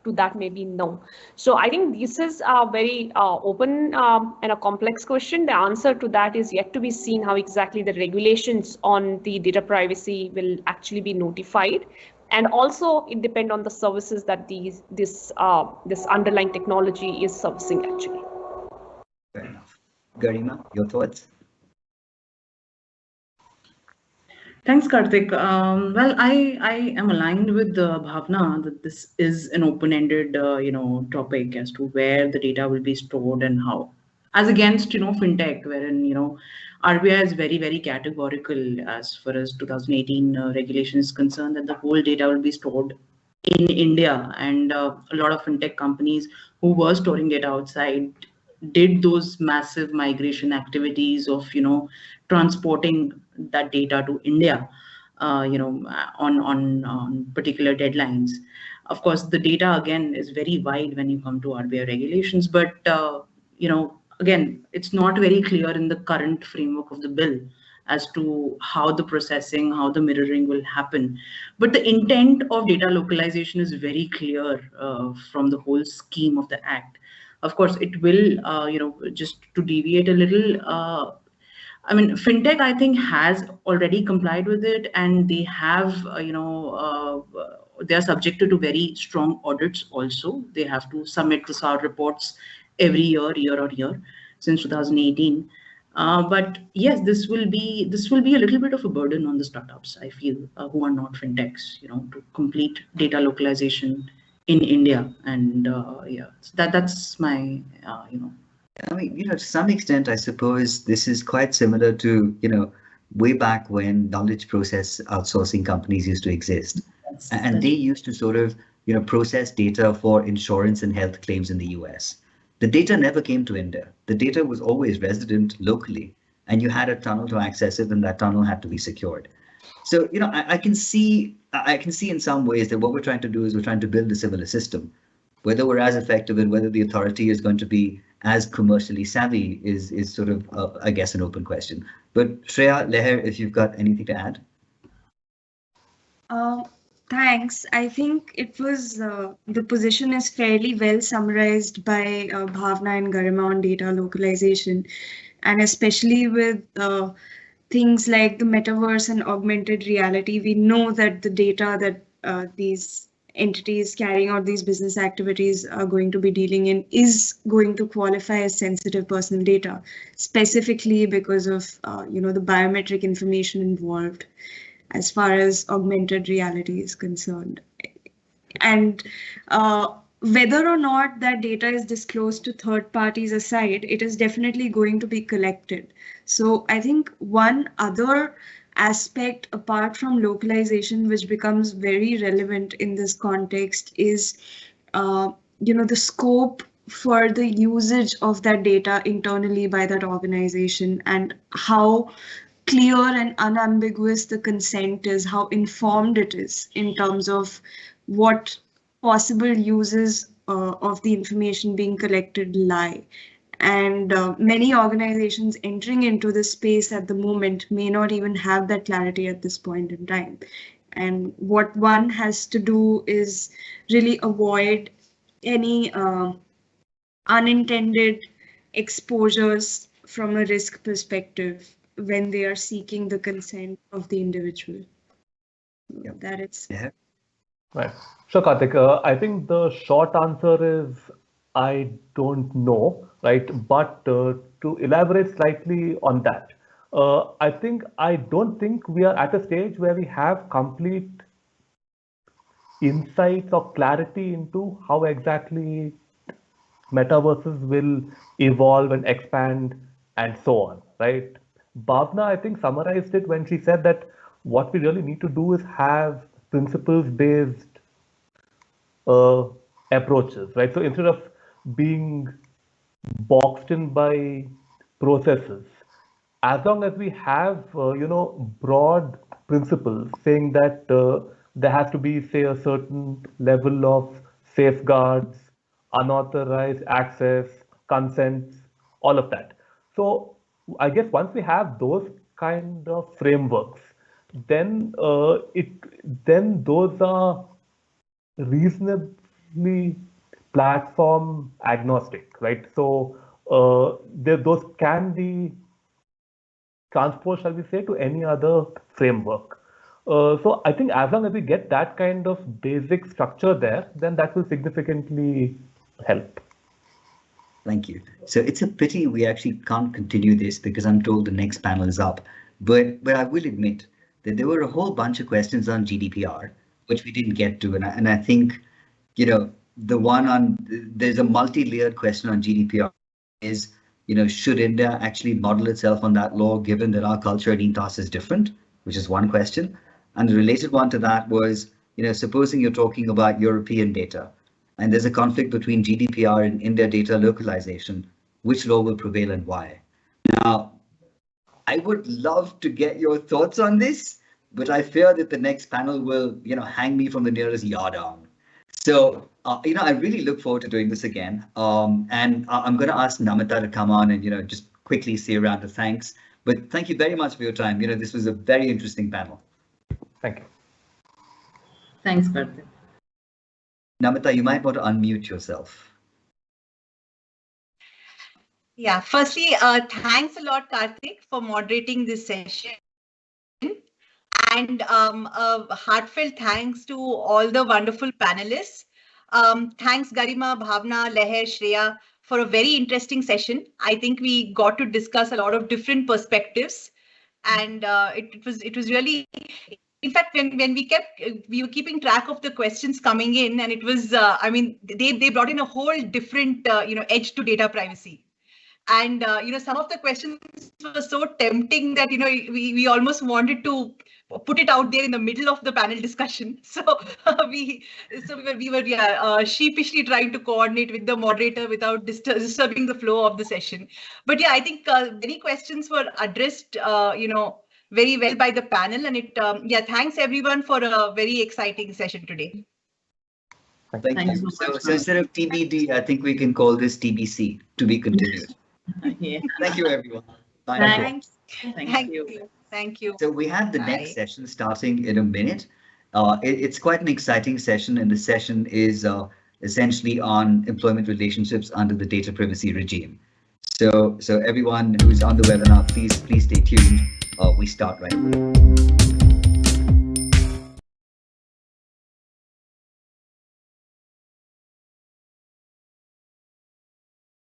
to that may be no. So I think this is a very open and a complex question. The answer to that is yet to be seen, how exactly the regulations on the data privacy will actually be notified. And also it depends on the services that this underlying technology is servicing actually. Fair enough. Garima, your thoughts? Thanks, Karthik. Well, I am aligned with Bhavna that this is an open-ended, topic as to where the data will be stored and how. As against, fintech, wherein, RBI is very, very categorical as far as 2018 regulation is concerned, that the whole data will be stored in India. And a lot of fintech companies who were storing data outside did those massive migration activities of transporting that data to India on particular deadlines. Of course, the data again is very wide when you come to RBI regulations, but again, it's not very clear in the current framework of the bill as to how the processing, how the mirroring will happen. But the intent of data localization is very clear from the whole scheme of the act. Of course, it will, just to deviate a little, I mean, fintech, I think, has already complied with it, and they have, they are subjected to very strong audits also. They have to submit the SAR reports every year on year since 2018. But yes, this will be a little bit of a burden on the startups, I feel, who are not fintechs, to complete data localization in India. And yeah, so that's my, I mean, to some extent, I suppose this is quite similar to, way back when knowledge process outsourcing companies used to exist. And they used to sort of, process data for insurance and health claims in the US. The data never came to India. The data was always resident locally, and you had a tunnel to access it, and that tunnel had to be secured. So, I can see in some ways that what we're trying to do is we're trying to build a similar system. Whether we're as effective and whether the authority is going to be as commercially savvy is sort of, I guess, an open question. But Shreya, Leher, if you've got anything to add. Thanks. I think it was the position is fairly well summarized by Bhavna and Garima on data localization, and especially with things like the metaverse and augmented reality. We know that the data that these entities carrying out these business activities are going to be dealing in is going to qualify as sensitive personal data, specifically because of the biometric information involved as far as augmented reality is concerned. And whether or not that data is disclosed to third parties aside, it is definitely going to be collected. So I think one other aspect apart from localization which becomes very relevant in this context is the scope for the usage of that data internally by that organization, and how clear and unambiguous the consent is, how informed it is in terms of what possible uses of the information being collected lie. And many organizations entering into this space at the moment may not even have that clarity at this point in time. And what one has to do is really avoid any unintended exposures from a risk perspective when they are seeking the consent of the individual. Yep. That it's Right. So, Karthik, I think the short answer is I don't know, right? But to elaborate slightly on that, I don't think we are at a stage where we have complete insights or clarity into how exactly metaverses will evolve and expand and so on, right? Bhavna, I think, summarized it when she said that what we really need to do is have principles-based approaches, right? So instead of being boxed in by processes, as long as we have, broad principles saying that there has to be, say, a certain level of safeguards, unauthorized access, consents, all of that. So I guess once we have those kind of frameworks, then then those are reasonably platform agnostic, right? So those can be transpose, shall we say, to any other framework. So I think as long as we get that kind of basic structure there, then that will significantly help. Thank you. So it's a pity we actually can't continue this because I'm told the next panel is up. But I will admit that there were a whole bunch of questions on GDPR, which we didn't get to. And I think, the one on, there's a multi-layered question on GDPR is, should India actually model itself on that law, given that our culture and ethos is different, which is one question. And the related one to that was, supposing you're talking about European data, and there's a conflict between GDPR and India data localization, which law will prevail and why? Now, I would love to get your thoughts on this, but I fear that the next panel will, hang me from the nearest yardarm. So, I really look forward to doing this again. And I'm going to ask Namita to come on and, just quickly say a round of thanks. But thank you very much for your time. This was a very interesting panel. Thank you. Thanks, Karthik. Namita, you might want to unmute yourself. Yeah, firstly, thanks a lot, Karthik, for moderating this session. And a heartfelt thanks to all the wonderful panelists. Thanks, Garima, Bhavna, Leher, Shreya, for a very interesting session. I think we got to discuss a lot of different perspectives, and it was really. In fact, when we were keeping track of the questions coming in, and it was, they brought in a whole different, edge to data privacy. And, some of the questions were so tempting that, we almost wanted to put it out there in the middle of the panel discussion. So we were sheepishly trying to coordinate with the moderator without disturbing the flow of the session. But yeah, I think many questions were addressed, very well by the panel. And thanks everyone for a very exciting session today. Thank you. So instead of TBD, I think we can call this TBC, to be continued. Yeah. Thank you, everyone. Bye. Thanks. Thank you. Thank you. So we have the next session starting in a minute. It's quite an exciting session, and the session is essentially on employment relationships under the data privacy regime. So everyone who's on the webinar, please stay tuned. We start right away.